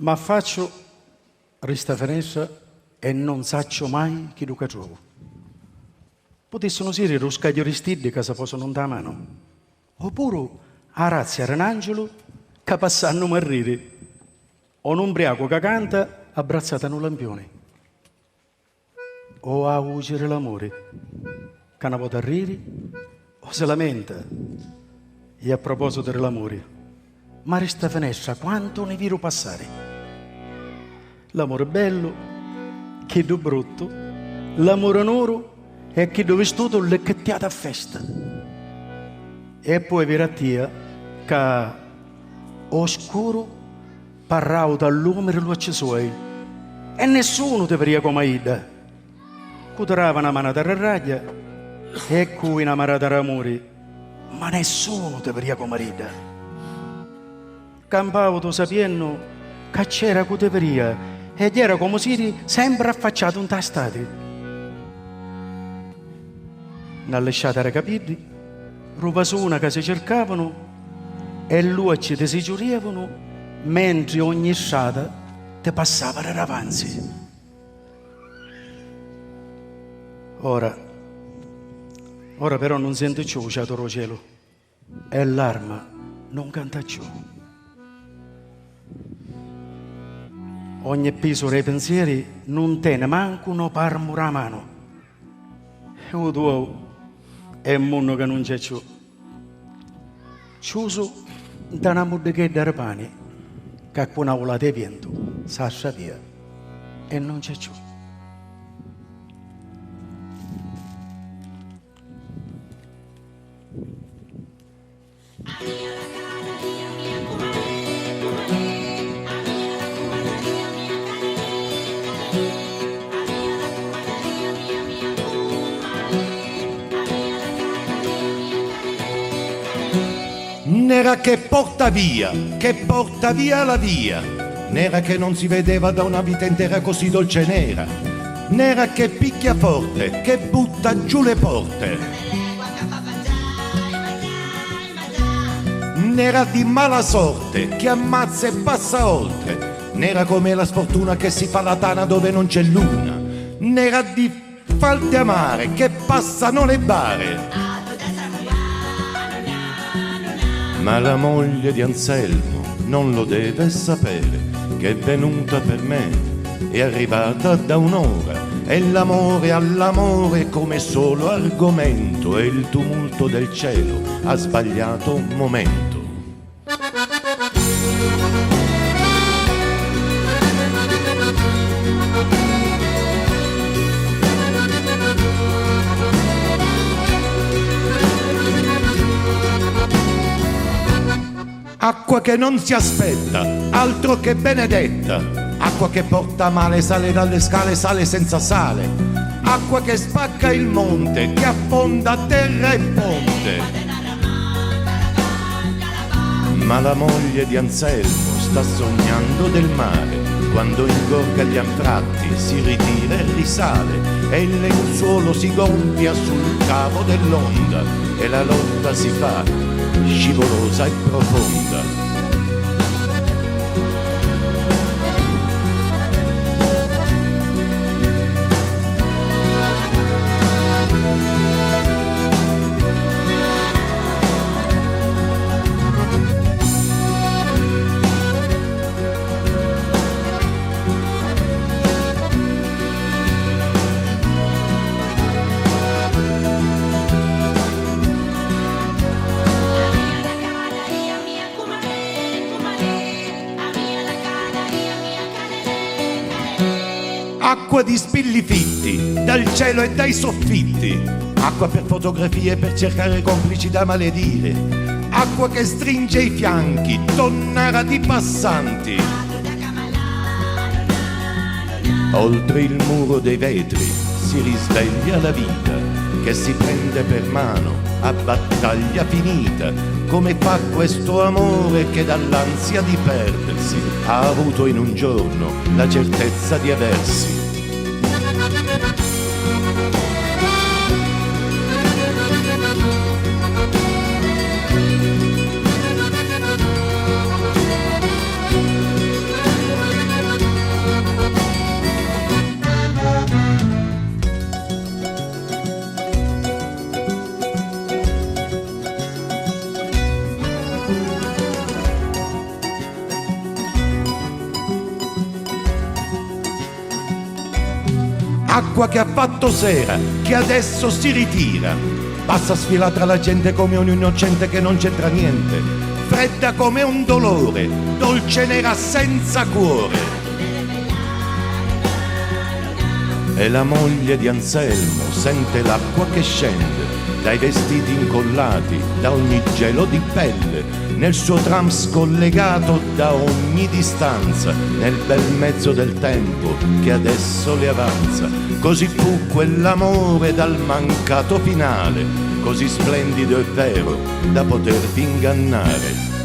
Ma faccio resta finestra e non saccio mai chi lo trovo. Potessero essere lo scaglio ristiddi che si possono non da mano. Oppure a razza era un angelo che passano a morire. O un ubriaco che canta abbracciato a un lampione. O a usare l'amore che non può ridere o si lamenta. E a proposito dell'amore, ma resta finestra quanto ne viro passare. L'amore bello, che do brutto, l'amore nero è che do vestuto lecchettato a festa. E poi veratia che oscuro parrao dall'uomo e luce suoi e nessuno te veria come Ida. Cutrava una mano da raglia e cui una mano da amore, ma nessuno te veria come Ida. Campavo tu sapiendo che c'era che te veria ed era come se sempre affacciato un tastati. Non lasciate era capiti, rupasuna che si cercavano e luci te si giurievano mentre ogni strada te passava davanti. Ora però non sento più il cielo cielo e l'arma non canta più. Ogni piso dei pensieri non tiene manco uno parmo a mano. E il tuo è un mondo che non c'è più. Chiuso da una bottiglietta di pane che con una volata di vento s'ascia via e non c'è più. Nera che porta via la via, nera che non si vedeva da una vita intera così dolce nera, nera che picchia forte, che butta giù le porte, nera di mala sorte, che ammazza e passa oltre, nera come la sfortuna che si fa la tana dove non c'è luna, nera di falte amare, che passano le bare. Ma la moglie di Anselmo non lo deve sapere, che è venuta per me, è arrivata da un'ora, e l'amore all'amore come solo argomento, e il tumulto del cielo ha sbagliato momento. Acqua che non si aspetta, altro che benedetta, acqua che porta male, sale dalle scale, sale senza sale, acqua che spacca il monte, che affonda terra e ponte. Ma la moglie di Anselmo sta sognando del mare, quando ingorga gli anfratti, si ritira e risale, e il lenzuolo si gonfia sul cavo dell'onda, e la lotta si fa scivolosa e profonda. Acqua di spillifitti, dal cielo e dai soffitti, acqua per fotografie per cercare complici da maledire, acqua che stringe i fianchi, tonnara di passanti. Oltre il muro dei vetri si risveglia la vita, che si prende per mano a battaglia finita, come fa questo amore che dall'ansia di perdersi ha avuto in un giorno la certezza di aversi. acqua che ha fatto sera, che adesso si ritira. Passa sfilata tra la gente come un innocente che non c'entra niente, fredda come un dolore, dolce nera senza cuore. E la moglie di Anselmo sente l'acqua che scende dai vestiti incollati, da ogni gelo di pelle, nel suo tram scollegato da ogni distanza, nel bel mezzo del tempo che adesso le avanza. Così fu quell'amore dal mancato finale, così splendido e vero da poterti ingannare.